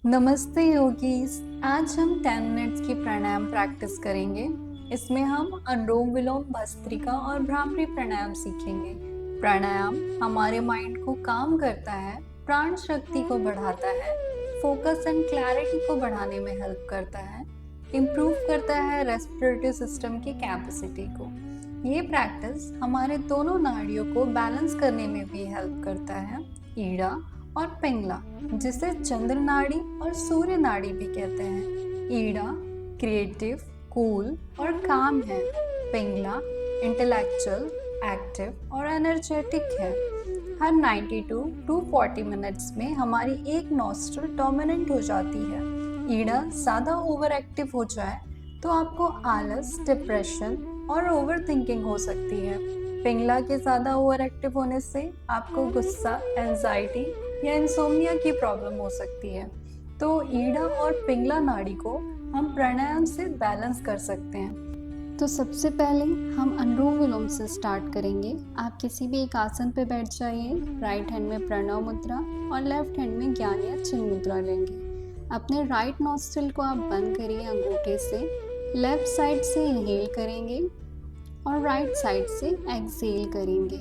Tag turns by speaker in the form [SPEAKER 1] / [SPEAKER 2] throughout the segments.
[SPEAKER 1] नमस्ते योगीस। आज हम 10 मिनट्स की प्राणायाम प्रैक्टिस करेंगे। इसमें हम अनुलोम विलोम भस्त्रिका और भ्रामरी प्राणायाम सीखेंगे। प्राणायाम हमारे माइंड को काम करता है, प्राण शक्ति को बढ़ाता है, फोकस एंड क्लैरिटी को बढ़ाने में हेल्प करता है, इम्प्रूव करता है रेस्पिरेटरी सिस्टम की कैपेसिटी को। ये प्रैक्टिस हमारे दोनों नाड़ियों को बैलेंस करने में भी हेल्प करता है। ईड़ा और पिंगला, जिसे चंद्र नाड़ी और सूर्य नाड़ी भी कहते हैं। ईड़ा क्रिएटिव, कूल और काम है। पिंगला इंटेलेक्चुअल, एक्टिव और एनर्जेटिक है। हर 92 टू 40 मिनट्स में हमारी एक नॉस्ट्रल डोमिनेंट हो जाती है। ईड़ा ज़्यादा ओवर एक्टिव हो जाए तो आपको आलस, डिप्रेशन और ओवर थिंकिंग हो सकती है। पिंगला के ज़्यादा ओवर एक्टिव होने से आपको गुस्सा, एंजाइटी या इंसोम्निया की प्रॉब्लम हो सकती है। तो ईड़ा और पिंगला नाड़ी को हम प्राणायाम से बैलेंस कर सकते हैं। तो सबसे पहले हम अनुलोम विलोम से स्टार्ट करेंगे। आप किसी भी एक आसन पे बैठ जाइए। राइट हैंड में प्रणव मुद्रा और लेफ्ट हैंड में ज्ञान या चिन्ह मुद्रा लेंगे। अपने राइट नॉस्ट्रिल को आप बंद करिए अंगूठे से। लेफ्ट साइड से इनहेल करेंगे और राइट साइड से एक्सहेल करेंगे।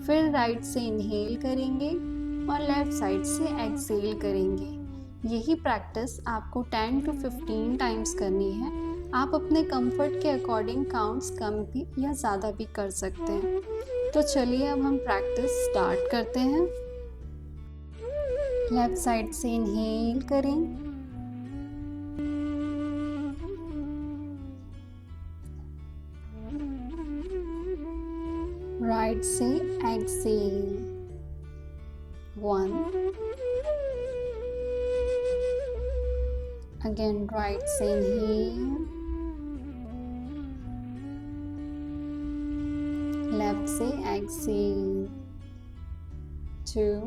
[SPEAKER 1] फिर राइट से इनहेल करेंगे और लेफ्ट साइड से एक्सहेल करेंगे। यही प्रैक्टिस आपको 10 to 15 टाइम्स करनी है। आप अपने कंफर्ट के अकॉर्डिंग काउंट्स कम भी या ज़्यादा भी कर सकते हैं। तो चलिए अब हम प्रैक्टिस स्टार्ट करते हैं। लेफ्ट साइड से इनहेल करें, राइट से एक्सहेल। 1, again right से inhale, left से exhale, 2,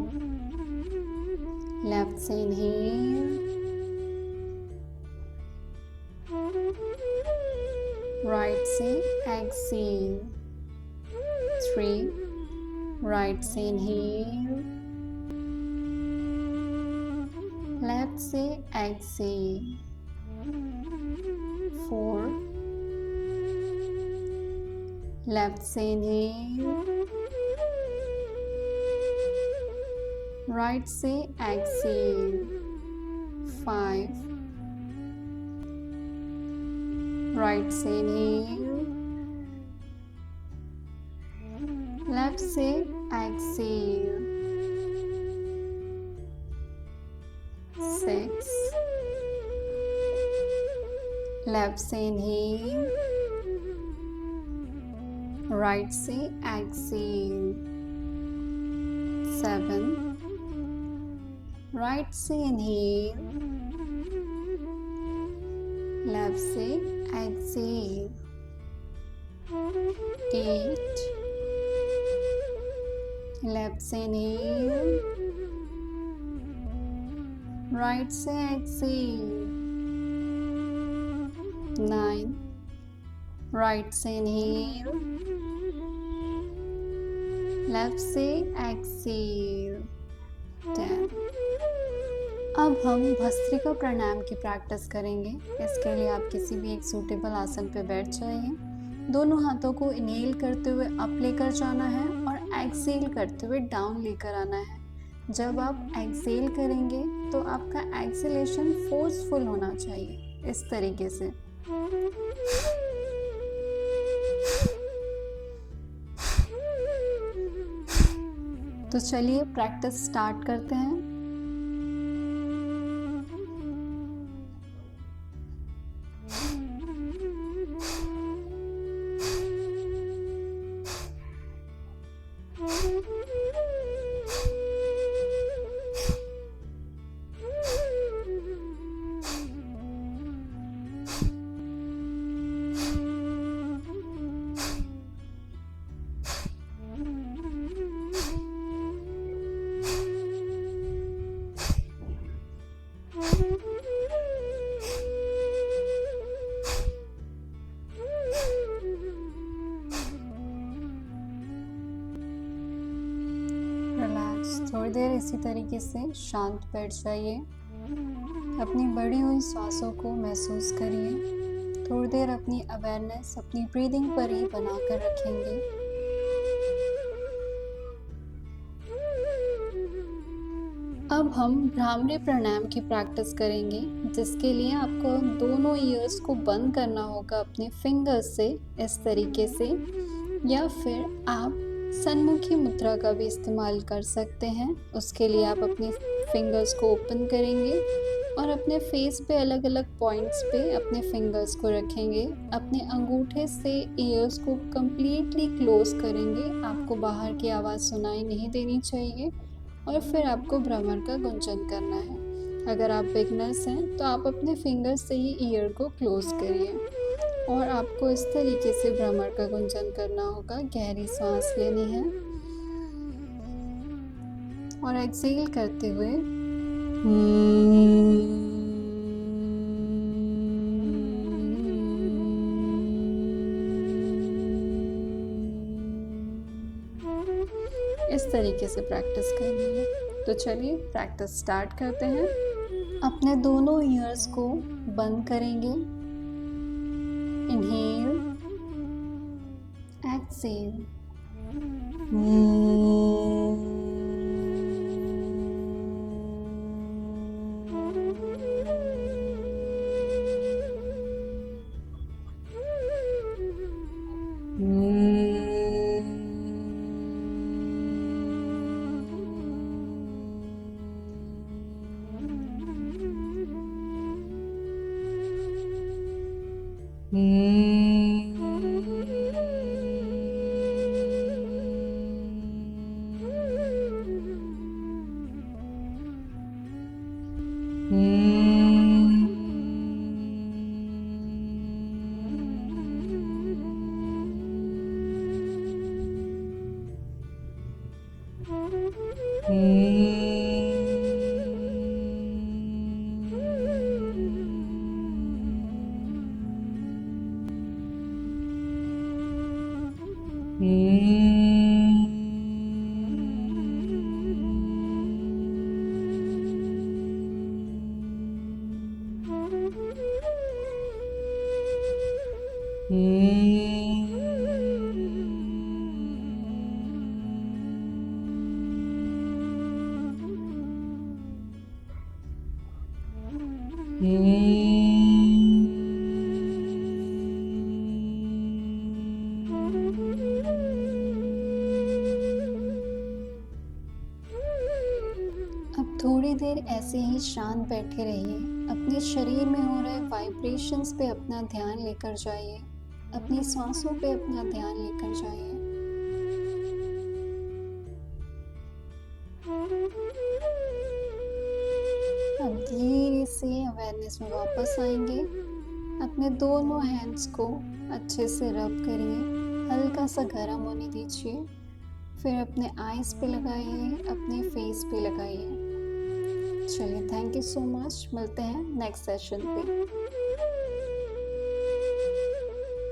[SPEAKER 1] left से inhale, right से exhale, 3, right से inhale, लेफ्ट से एक्सहेल, 4, लेफ्ट से इनहेल, राइट से एक्सहेल, 5, राइट से इनहेल, लेफ्ट से एक्सहेल, 6, लेफ्ट से इनहेल, राइट से एक्सहेल, 7, राइट से इनहेल, लेफ्ट से एक्सहेल, 8, लेफ्ट से इनहेल, राइट से एक्सहेल, 9, राइट से इनहेल, लेफ्ट से एक्सहेल, 10। अब हम भस्त्रिका प्राणायाम की प्रैक्टिस करेंगे। इसके लिए आप किसी भी एक सूटेबल आसन पर बैठ जाइए। दोनों हाथों को इनहेल करते हुए अप लेकर जाना है और एक्सहेल करते हुए डाउन लेकर आना है। जब आप एक्सहेल करेंगे तो आपका एक्सहेलेशन फोर्सफुल होना चाहिए, इस तरीके से। तो चलिए प्रैक्टिस स्टार्ट करते हैं। रिलैक्स, थोड़ी देर इसी तरीके से शांत बैठ जाइए। अपनी बढ़ी हुई सांसों को महसूस करिए। थोड़ी देर अपनी अवेयरनेस अपनी ब्रीदिंग पर ही बनाकर रखेंगे। अब हम भ्रामरी प्राणायाम की प्रैक्टिस करेंगे, जिसके लिए आपको दोनों ईयर्स को बंद करना होगा अपने फिंगर्स से, इस तरीके से, या फिर आप सन्मुखी मुद्रा का भी इस्तेमाल कर सकते हैं। उसके लिए आप अपने फिंगर्स को ओपन करेंगे और अपने फेस पे अलग अलग पॉइंट्स पे अपने फिंगर्स को रखेंगे। अपने अंगूठे से ईयर्स को कंप्लीटली क्लोज करेंगे। आपको बाहर की आवाज़ सुनाई नहीं देनी चाहिए और फिर आपको भ्रमर का गुंजन करना है। अगर आप बिगनर्स हैं तो आप अपने फिंगर्स से ही ईयर को क्लोज करिए और आपको इस तरीके से भ्रमर का गुंजन करना होगा। गहरी सांस लेनी है और एक्सहेल करते हुए इस तरीके से प्रैक्टिस करनी है। तो चलिए प्रैक्टिस स्टार्ट करते हैं। अपने दोनों ईयर्स को बंद करेंगे। Inhale, exhale. अब थोड़ी देर ऐसे ही शांत बैठे रहिए। अपने शरीर में हो रहे वाइब्रेशंस पे अपना ध्यान लेकर जाइए। अपनी सांसों पे अपना ध्यान लेकर जाइए। अब धीरे से अवेयरनेस में वापस आएंगे। अपने दोनों हैंड्स को अच्छे से रब करिए, हल्का सा गर्म होने दीजिए। फिर अपने आईज पे लगाइए, अपने फेस पे लगाइए। चलिए, थैंक यू सो मच। मिलते हैं नेक्स्ट सेशन पे।